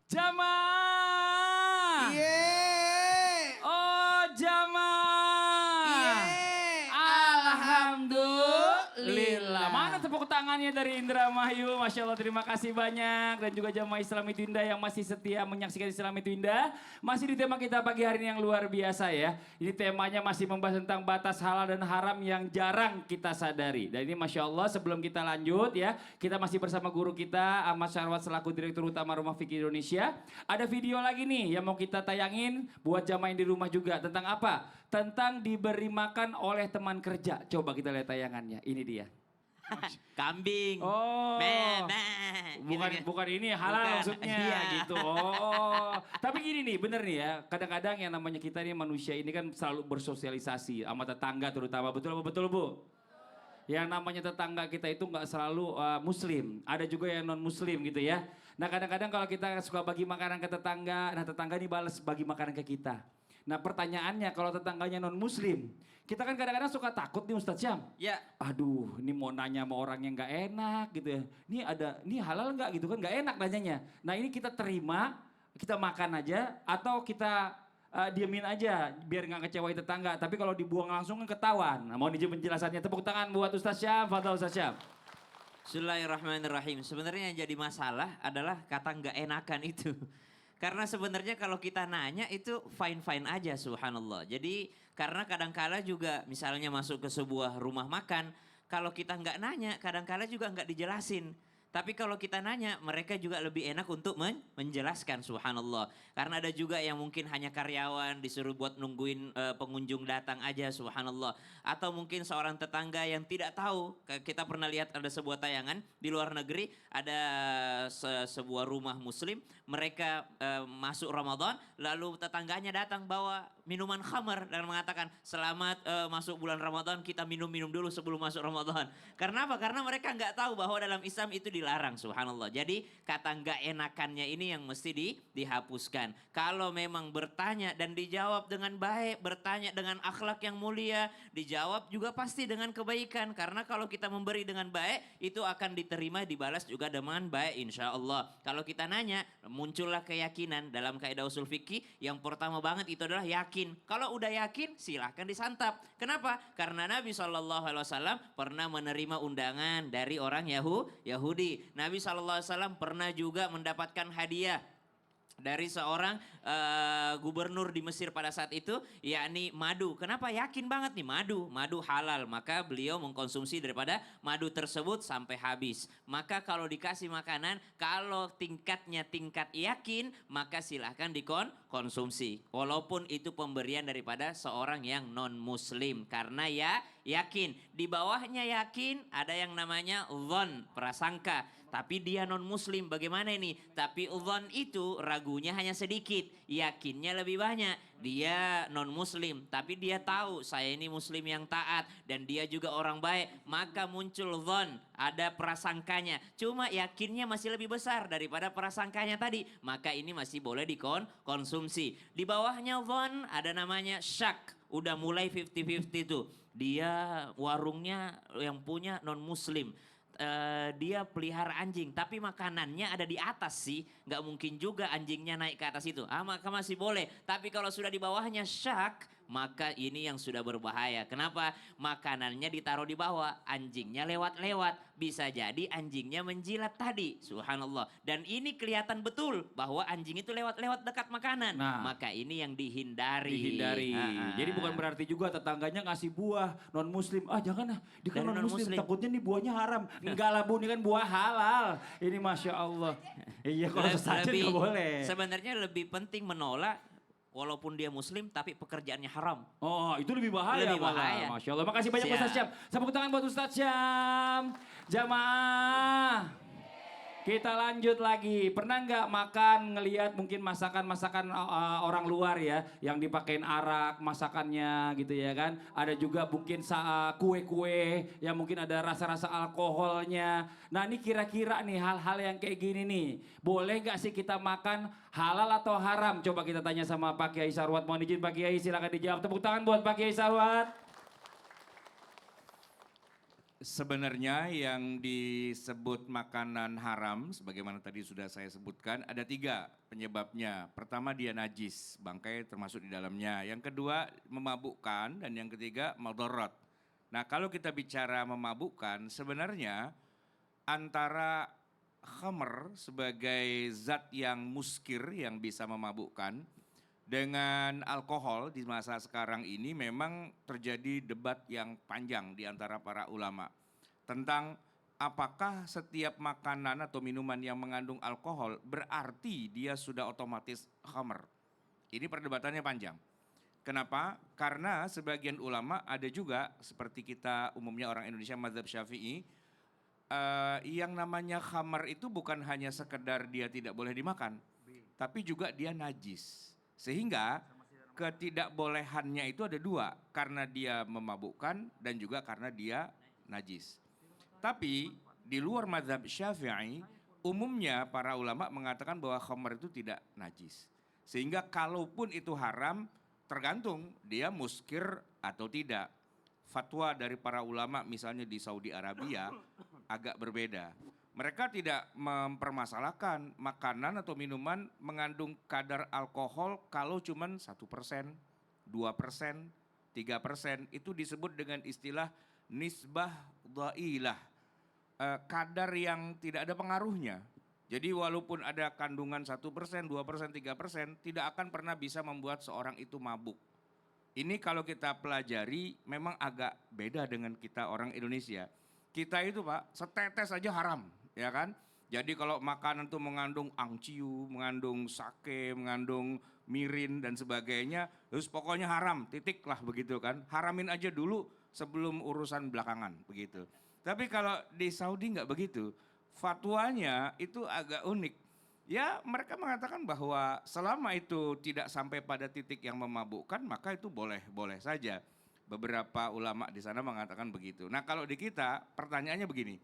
Jamaah. Iye. Oh jamaah. Iye. Alhamdulillah. Mana tepuk tangannya dari Indramayu. Masya Allah terima kasih banyak. Dan juga jamaah Islam itu Indah yang masih setia menyaksikan Islam itu Indah. Masih di tema kita pagi hari ini yang luar biasa ya. Ini temanya masih membahas tentang batas halal dan haram yang jarang kita sadari. Dan ini Masya Allah sebelum kita lanjut ya. Kita masih bersama guru kita Ahmad Syarwat selaku Direktur Utama Rumah Fikih Indonesia. Ada video lagi nih yang mau kita tayangin buat jamaah yang di rumah juga. Tentang apa? Tentang diberi makan oleh teman kerja. Coba kita lihat tayangannya. Ini dia. Kambing. Oh. Bukan Gitu. bukan ini halal Bukan, maksudnya iya. gitu. Oh. Tapi gini nih, bener nih ya. Kadang-kadang yang namanya kita ini manusia ini kan selalu bersosialisasi sama tetangga terutama. Betul apa betul, Bu? Yang namanya tetangga kita itu nggak selalu muslim. Ada juga yang non muslim gitu ya. Nah, kadang-kadang kalau kita suka bagi makanan ke tetangga, nah tetangga ini balas bagi makanan ke kita. Nah, pertanyaannya kalau tetangganya non muslim, kita kan kadang-kadang suka takut nih Ustadz Syam. Ya, Aduh, ini mau nanya sama orang yang nggak enak gitu ya. Ini halal nggak gitu kan? Nggak enak nanyanya. Nah ini kita terima, kita makan aja atau kita diemin aja biar nggak kecewain tetangga. Tapi kalau dibuang langsung kan ketahuan. Nah, mau dijawab penjelasannya. Tepuk tangan buat Ustadz Syam. Fadal Ustadz Syam. Bismillahirrahmanirrahim. Sebenarnya yang jadi masalah adalah kata nggak enakan itu. Karena sebenarnya kalau kita nanya itu fine-fine aja subhanallah. Jadi karena kadangkala juga misalnya masuk ke sebuah rumah makan. Kalau kita nggak nanya kadangkala juga nggak dijelasin. Tapi kalau kita nanya mereka juga lebih enak untuk menjelaskan subhanallah. Karena ada juga yang mungkin hanya karyawan disuruh buat nungguin pengunjung datang aja subhanallah. Atau mungkin seorang tetangga yang tidak tahu. Kita pernah lihat ada sebuah tayangan di luar negeri. Ada sebuah rumah muslim. Mereka masuk Ramadan lalu tetangganya datang bawa minuman khamar. Dan mengatakan selamat masuk bulan Ramadan kita minum-minum dulu sebelum masuk Ramadan. Karena apa? Karena mereka nggak tahu bahwa dalam Islam itu dilarang subhanallah. Jadi kata nggak enakannya ini yang mesti dihapuskan. Kalau memang bertanya dan dijawab dengan baik, bertanya dengan akhlak yang mulia, dijawab juga pasti dengan kebaikan. Karena kalau kita memberi dengan baik, itu akan diterima, dibalas juga dengan baik insya Allah. Kalau kita nanya, muncullah keyakinan dalam kaidah usul fikih. Yang pertama banget itu adalah yakin. Kalau udah yakin, silahkan disantap. Kenapa? Karena Nabi SAW pernah menerima undangan dari orang Yahudi. Nabi SAW pernah juga mendapatkan hadiah dari seorang gubernur di Mesir pada saat itu, yakni madu. Kenapa? Yakin banget nih madu halal. Maka beliau mengkonsumsi daripada madu tersebut sampai habis. Maka kalau dikasih makanan, kalau tingkatnya tingkat yakin, maka silahkan dikonsumsi. Walaupun itu pemberian daripada seorang yang non muslim. Karena ya yakin. Di bawahnya yakin ada yang namanya dhon, prasangka. Tapi dia non muslim bagaimana ini? Tapi dhon itu ragunya hanya sedikit. Yakinnya lebih banyak. Dia non muslim tapi dia tahu saya ini muslim yang taat. Dan dia juga orang baik. Maka muncul dhon, ada prasangkanya. Cuma yakinnya masih lebih besar daripada prasangkanya tadi. Maka ini masih boleh dikonsumsi. Di bawahnya dhon ada namanya syak. Udah mulai 50-50 tuh. Dia warungnya yang punya non muslim. Dia pelihara anjing tapi makanannya ada di atas sih, nggak mungkin juga anjingnya naik ke atas itu, maka masih boleh. Tapi kalau sudah di bawahnya syak, maka ini yang sudah berbahaya. Kenapa? Makanannya ditaruh di bawah, anjingnya lewat-lewat, bisa jadi anjingnya menjilat tadi, subhanallah. Dan ini kelihatan betul bahwa anjing itu lewat-lewat dekat makanan, maka ini yang dihindari. Jadi bukan berarti juga tetangganya ngasih buah non muslim. Jangan lah, dia kan non muslim, takutnya nih buahnya haram. Enggak lah Bu, ini kan buah halal. Ini Masya Allah. Iya kalau sesajen nggak boleh. Sebenarnya lebih penting menolak walaupun dia muslim tapi pekerjaannya haram. Oh itu lebih bahaya. Lebih bahaya. Masya Allah. Makasih banyak Siap. Ustadz Syam. Tepuk tangan buat Ustadz Syam. Jamaah. Kita lanjut lagi. Pernah nggak makan ngelihat mungkin masakan-masakan orang luar ya. Yang dipakein arak masakannya gitu ya kan. Ada juga mungkin kue-kue yang mungkin ada rasa-rasa alkoholnya. Nah ini kira-kira nih hal-hal yang kayak gini nih. Boleh nggak sih kita makan halal atau haram? Coba kita tanya sama Pak Kiai Sarwat. Mohon izin Pak Kiai silakan dijawab. Tepuk tangan buat Pak Kiai Sarwat. Sebenarnya yang disebut makanan haram, sebagaimana tadi sudah saya sebutkan, ada 3 penyebabnya. Pertama dia najis, bangkai termasuk di dalamnya. Yang kedua memabukkan dan yang ketiga madarat. Nah kalau kita bicara memabukkan, sebenarnya antara khamr sebagai zat yang muskir yang bisa memabukkan dengan alkohol di masa sekarang ini memang terjadi debat yang panjang di antara para ulama tentang apakah setiap makanan atau minuman yang mengandung alkohol berarti dia sudah otomatis khamr. Ini perdebatannya panjang. Kenapa? Karena sebagian ulama ada juga seperti kita umumnya orang Indonesia mazhab Syafi'i, yang namanya khamr itu bukan hanya sekedar dia tidak boleh dimakan, tapi juga dia najis. Sehingga ketidakbolehannya itu ada 2, karena dia memabukkan dan juga karena dia najis. Tapi di luar mazhab Syafi'i, umumnya para ulama mengatakan bahwa khamr itu tidak najis. Sehingga kalaupun itu haram, tergantung dia muskir atau tidak. Fatwa dari para ulama misalnya di Saudi Arabia agak berbeda. Mereka tidak mempermasalahkan makanan atau minuman mengandung kadar alkohol kalau cuman 1%, 2%, 3%, itu disebut dengan istilah nisbah dhailah, kadar yang tidak ada pengaruhnya. Jadi walaupun ada kandungan 1%, 2%, 3%, tidak akan pernah bisa membuat seorang itu mabuk. Ini kalau kita pelajari memang agak beda dengan kita orang Indonesia. Kita itu Pak, setetes aja haram. Ya kan? Jadi kalau makanan itu mengandung angciu, mengandung sake, mengandung mirin dan sebagainya, terus pokoknya haram, titik lah begitu kan. Haramin aja dulu sebelum urusan belakangan begitu. Tapi kalau di Saudi nggak begitu, fatwanya itu agak unik. Ya mereka mengatakan bahwa selama itu tidak sampai pada titik yang memabukkan maka itu boleh saja. Beberapa ulama di sana mengatakan begitu. Nah kalau di kita pertanyaannya begini.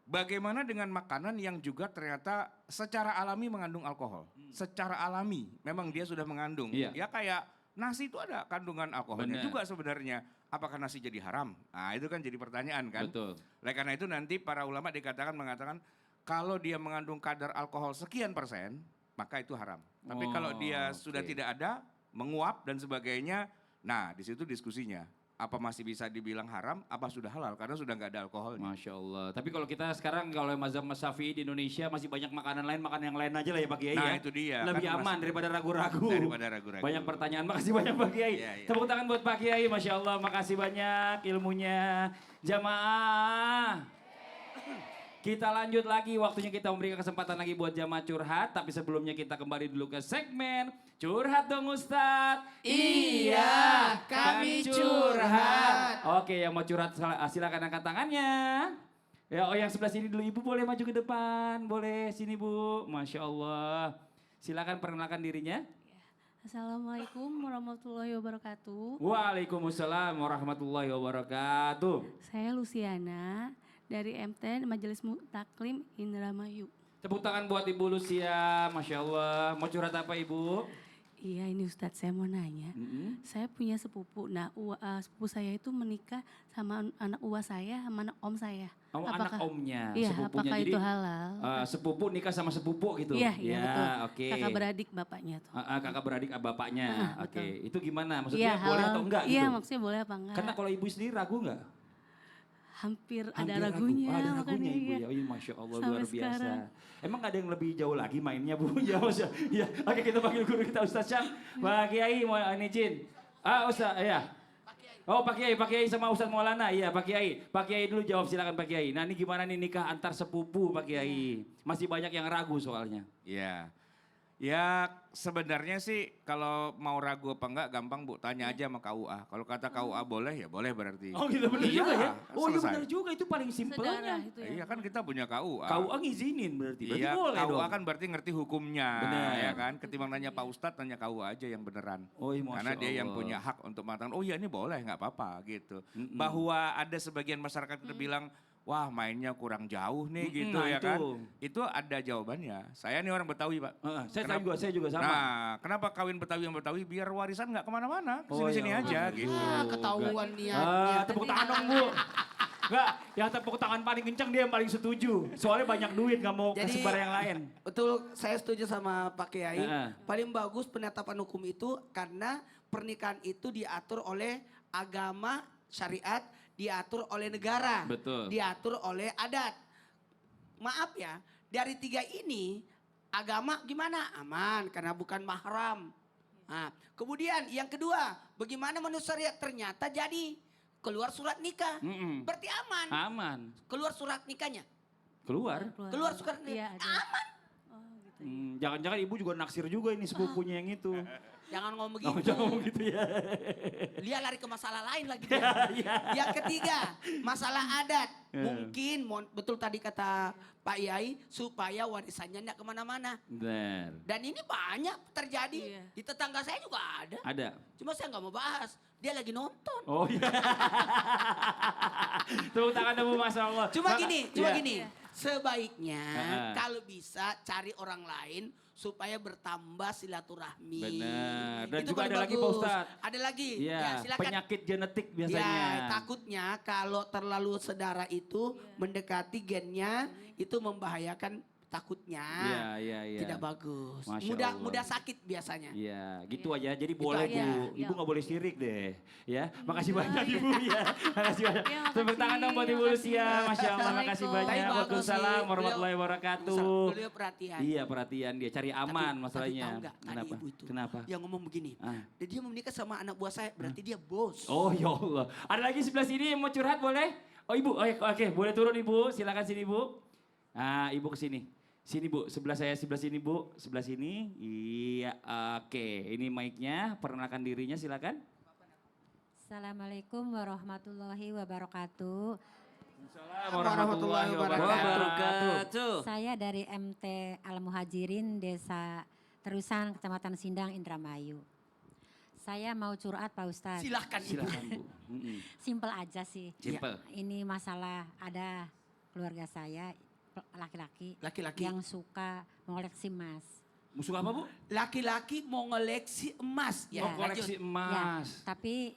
Bagaimana dengan makanan yang juga ternyata secara alami mengandung alkohol? Secara alami memang dia sudah mengandung. Iya. Ya kayak nasi itu ada kandungan alkoholnya Benar. juga sebenarnya. Apakah nasi jadi haram? Nah itu kan jadi pertanyaan kan. Betul. Oleh karena itu nanti para ulama mengatakan kalau dia mengandung kadar alkohol sekian persen maka itu haram. Tapi kalau dia sudah oke. tidak ada, menguap dan sebagainya, nah di situ diskusinya. Apa masih bisa dibilang haram, apa sudah halal karena sudah nggak ada alkoholnya. Masya Allah. Tapi kalau kita sekarang kalau mazhab Syafi'i di Indonesia masih banyak makanan lain, makan yang lain aja lah ya Pak Kiai Nah ya. itu dia. Lebih kan aman daripada ragu-ragu. Daripada ragu-ragu. Banyak pertanyaan, makasih banyak Pak Kiai. Iya, iya. Tepuk tangan buat Pak Kiai, Masya Allah, makasih banyak ilmunya. Jamaah. Kita lanjut lagi, waktunya kita memberikan kesempatan lagi buat jamaah curhat. Tapi sebelumnya kita kembali dulu ke segmen Curhat Dong Ustadz. Iya, kami curhat. Oke, yang mau curhat silakan angkat tangannya. Ya, yang sebelah sini dulu, Ibu boleh maju ke depan. Boleh, sini Bu. Masya Allah. Silakan perkenalkan dirinya. Assalamualaikum warahmatullahi wabarakatuh. Waalaikumsalam warahmatullahi wabarakatuh. Saya Luciana dari MT Majelis Taklim Indramayu. Tepuk tangan buat Ibu Lucia, Masya Allah. Mau curhat apa Ibu? Iya ini Ustadz saya mau nanya. Saya punya sepupu. Nah sepupu saya itu menikah sama anak uwa saya sama anak om saya. Oh, anak omnya, Iya sepupunya. apakah Jadi itu halal? sepupu nikah sama sepupu gitu? Iya iya betul. Oke. Kakak beradik bapaknya tuh. Kakak beradik bapaknya. Oke, betul. itu gimana? Maksudnya Iya boleh halal. atau enggak Iya gitu? maksudnya boleh apa enggak? Karena kalau ibu sendiri ragu enggak? Hampir ada Hampir ragu. ragunya. Ada makanya ragunya ibu iya. ya. Oh, iya, Masya Allah Sampai luar biasa. sekarang. Emang gak ada yang lebih jauh lagi mainnya Bu? Ya Mas. Ya. Oke kita panggil guru kita Ustaz Syam. Pak Kiai mau izin. Ustaz ya. Oh Pak Kiai sama Ustaz Maulana. Iya Pak Kiai dulu jawab silakan Pak Kiai. Nah ini gimana nih nikah antar sepupu Pak Kiai? Masih banyak yang ragu soalnya. Ya, ya sebenarnya sih kalau mau ragu apa enggak gampang Bu, tanya aja sama KUA. Kalau kata KUA boleh ya boleh berarti. Oh gitu benar Iya, juga ya. kan Oh iya selesai. benar juga itu paling simpelnya. Sedarah itu ya. Iya kan kita punya KUA. KUA ngizinin berarti. Berarti Iya, boleh KUA dong. kan berarti ngerti hukumnya, Benar. ya kan? Ketimbang nanya Pak Ustadz, tanya KUA aja yang beneran. Oh, iya, Masya Karena dia yang Allah. punya hak untuk mengatakan, oh iya ini boleh, nggak apa-apa gitu. Bahwa ada sebagian masyarakat kita bilang, wah mainnya kurang jauh nih gitu nah ya itu. kan. Itu ada jawabannya. Saya nih orang Betawi Pak. Saya juga sama. Nah, kenapa kawin Betawi yang Betawi biar warisan nggak kemana-mana, Oh, kesini-sini iya. aja gitu. Ah, ketahuan niatnya. Tepuk tangan dong Bu. Enggak, yang tepuk tangan paling kencang dia yang paling setuju. Soalnya banyak duit, nggak mau kasih barang yang lain. Betul, saya setuju sama Pak Kiai. Heeh. Paling bagus penetapan hukum itu karena pernikahan itu diatur oleh agama, syariat, diatur oleh negara, Betul. diatur oleh adat. Maaf ya, dari tiga ini agama gimana? Aman karena bukan mahram. Nah, kemudian yang kedua, bagaimana menurut syariat ternyata jadi keluar surat nikah. Mm-mm. Berarti aman. Aman. Keluar surat nikahnya. Keluar. Keluar surat Iya, nikah. ada. Aman. Oh, gitu. Jangan-jangan ibu juga naksir juga ini sepupunya yang itu. Jangan ngomong Oh, begitu. jangan ngomong gitu ya. Dia lari ke masalah lain lagi. Dia. Yang ketiga, masalah adat. Mungkin betul tadi kata Pak Yai, supaya warisannya tidak kemana-mana. Benar. Dan ini banyak terjadi. Iya. Di tetangga saya juga ada. Ada. Cuma saya nggak mau bahas. Dia lagi nonton. Oh iya. Tepuk tangan dulu Masya Allah. Cuma Iya. gini. Sebaiknya Heeh. kalau bisa cari orang lain supaya bertambah silaturahmi. Benar. Dan Itu juga paling ada lagi Pak bagus. Ustadz. Ada lagi. Iya, Ya, silakan. penyakit genetik biasanya. Ya, takutnya kalau terlalu sedara itu mendekati gennya itu membahayakan takutnya. Iya. Tidak bagus. Masya Mudah Allah. mudah sakit biasanya. Iya, gitu aja. Jadi boleh aja. Bu. Ibu Iya. nggak boleh sirik deh. Ya, makasih banyak Ibu ya. Makasih banyak. Ya, Tepuk tangan dong buat Ibu makasih. Lucia. Masya Allah, makasih Assalamualaikum. banyak. Tapi bagus Waalaikumsalam sih. warahmatullahi wabarakatuh. Beliau perhatian. Iya, perhatian dia cari aman Tapi masalahnya. tahu nggak, tadi Kenapa? ibu itu Kenapa? yang ngomong begini. Ah. Dia menikah sama anak buah saya, berarti dia bos. Oh ya Allah. Ada lagi sebelah sini yang mau curhat boleh? Oh Ibu, oke, boleh turun Ibu. Silakan sini Ibu. Ah, Ibu ke sini. Sini Bu, sebelah saya sebelah sini Bu, sebelah sini. Iya, oke. Ini mic-nya, perkenalkan dirinya silakan. Assalamualaikum warahmatullahi wabarakatuh. Assalamualaikum warahmatullahi Wabarakatuh. Saya dari MT Al Muhajirin Desa Terusan Kecamatan Sindang Indramayu. Saya mau curhat Pak Ustadz. Silahkan ibu. Silakan Bu. Simpel aja sih. Simple. Ini masalah ada keluarga saya laki-laki Laki-laki. yang suka mengoleksi emas. Musuh apa Bu? Laki-laki mau ngoleksi emas. Oh, lanjut. koleksi emas. Ya, tapi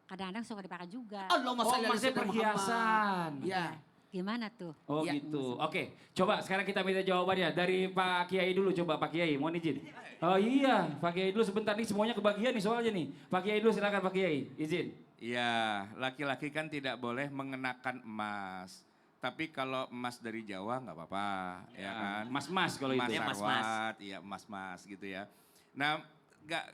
kadang-kadang suka dipakai juga. Allahumma Oh, sholli ala emasnya sayyidina perhiasan. Muhammad. Ya. Gimana tuh? Oh Ya. gitu. Oke, coba sekarang kita minta jawabannya dari Pak Kiai dulu. Coba Pak Kiai, mohon izin. Oh iya, Pak Kiai dulu sebentar nih semuanya kebagian nih soalnya nih. Pak Kiai dulu silakan Pak Kiai, izin. Ya, laki-laki kan tidak boleh mengenakan emas. Tapi kalau emas dari Jawa nggak apa-apa, ya kan? Mas-mas kalau Emas itu. Ya, mas-mas. sarwat, iya emas-mas gitu ya. Nah,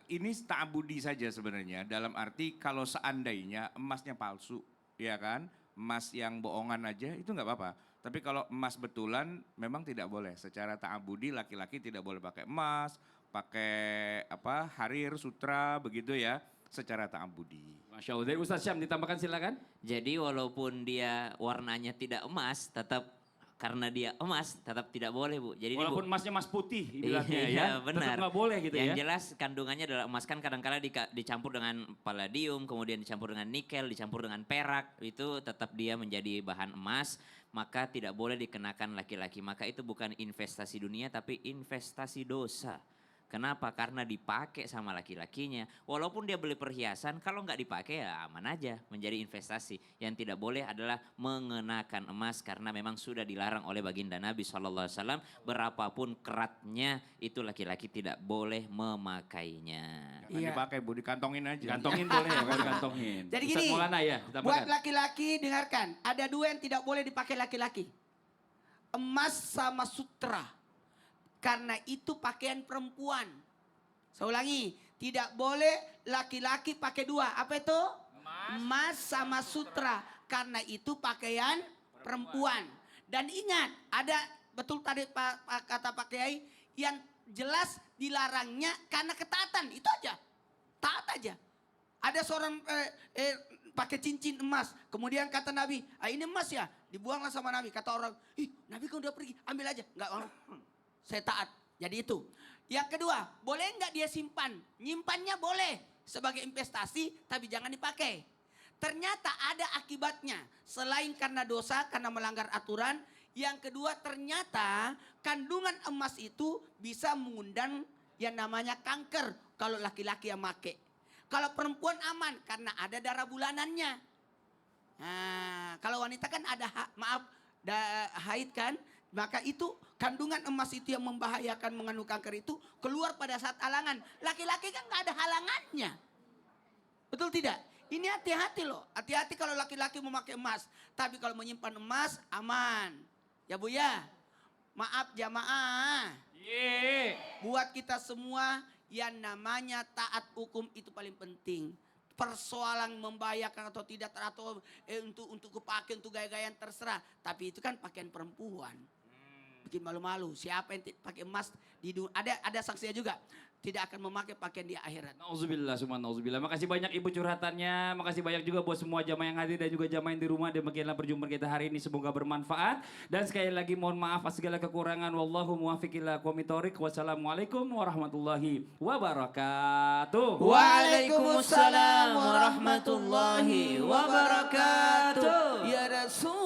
ini ta'abudi saja sebenarnya. Dalam arti kalau seandainya emasnya palsu, ya kan? Emas yang bohongan aja itu nggak apa-apa. Tapi kalau emas betulan memang tidak boleh. Secara ta'abudi laki-laki tidak boleh pakai emas, pakai harir, sutra begitu ya. Secara ta'abudi. Masya Allah. Dari Ustaz Syam ditambahkan silakan. Jadi walaupun dia warnanya tidak emas, tetap karena dia emas tetap tidak boleh Bu. Jadi ini, Bu, Walaupun emasnya emas putih ibaratnya Iya, ya. benar. Tetap nggak boleh gitu yang ya. jelas kandungannya adalah emas kan kadang-kala dicampur dengan palladium, kemudian dicampur dengan nikel, dicampur dengan perak, itu tetap dia menjadi bahan emas, maka tidak boleh dikenakan laki-laki. Maka itu bukan investasi dunia tapi investasi dosa. Kenapa? Karena dipakai sama laki-lakinya. Walaupun dia beli perhiasan, kalau nggak dipakai ya aman aja menjadi investasi. Yang tidak boleh adalah mengenakan emas karena memang sudah dilarang oleh baginda Nabi SAW. Berapapun keratnya itu laki-laki tidak boleh memakainya. Jangan Iya. dipakai Bu, dikantongin aja. Kantongin boleh ya, boleh kantongin. Jadi Ustaz gini, Maulana ya, buat ditambahkan. laki-laki dengarkan, ada dua yang tidak boleh dipakai laki-laki. Emas sama sutra. Karena itu pakaian perempuan. Saya ulangi, tidak boleh laki-laki pakai dua. Apa itu? Emas sama sutra. Karena itu pakaian perempuan. Dan ingat, ada betul tadi kata Pak Kiai, yang jelas dilarangnya karena ketaatan. Itu aja. Taat aja. Ada seorang pakai cincin emas. Kemudian kata Nabi, ini emas ya. Dibuanglah sama Nabi. Kata orang, Nabi kan udah pergi, ambil aja. Enggak mau. Saya taat. Jadi itu. Yang kedua, boleh enggak dia simpan? Nyimpannya boleh sebagai investasi, tapi jangan dipakai. Ternyata ada akibatnya. Selain karena dosa, karena melanggar aturan. Yang kedua, ternyata kandungan emas itu bisa mengundang yang namanya kanker. Kalau laki-laki yang make. Kalau perempuan aman, karena ada darah bulanannya. Nah, kalau wanita kan ada haid kan, maka itu kandungan emas itu yang membahayakan mengandung kanker itu keluar pada saat halangan. Laki-laki kan nggak ada halangannya. Betul tidak? Ini hati-hati loh. Hati-hati kalau laki-laki memakai emas. Tapi kalau menyimpan emas aman. Ya Bu ya. Maaf jamaah. Buat kita semua yang namanya taat hukum itu paling penting. Persoalan membahayakan atau tidak atau untuk kepake untuk gaya-gayaan terserah. Tapi itu kan pakaian perempuan. Bikin malu-malu. Siapa yang pakai emas di dunia, ada sanksinya juga. Tidak akan memakai pakaian di akhirat. Nauzubillah, nauzubillah. Makasih banyak Ibu curhatannya. Makasih banyak juga buat semua jamaah yang hadir dan juga jamaah yang di rumah. Demikianlah perjumpaan kita hari ini. Semoga bermanfaat. Dan sekali lagi mohon maaf atas segala kekurangan. Wallahu muwaffiq ila aqwamit thoriq. Wassalamualaikum warahmatullahi wabarakatuh. Waalaikumsalam warahmatullahi wabarakatuh. Ya Rasul.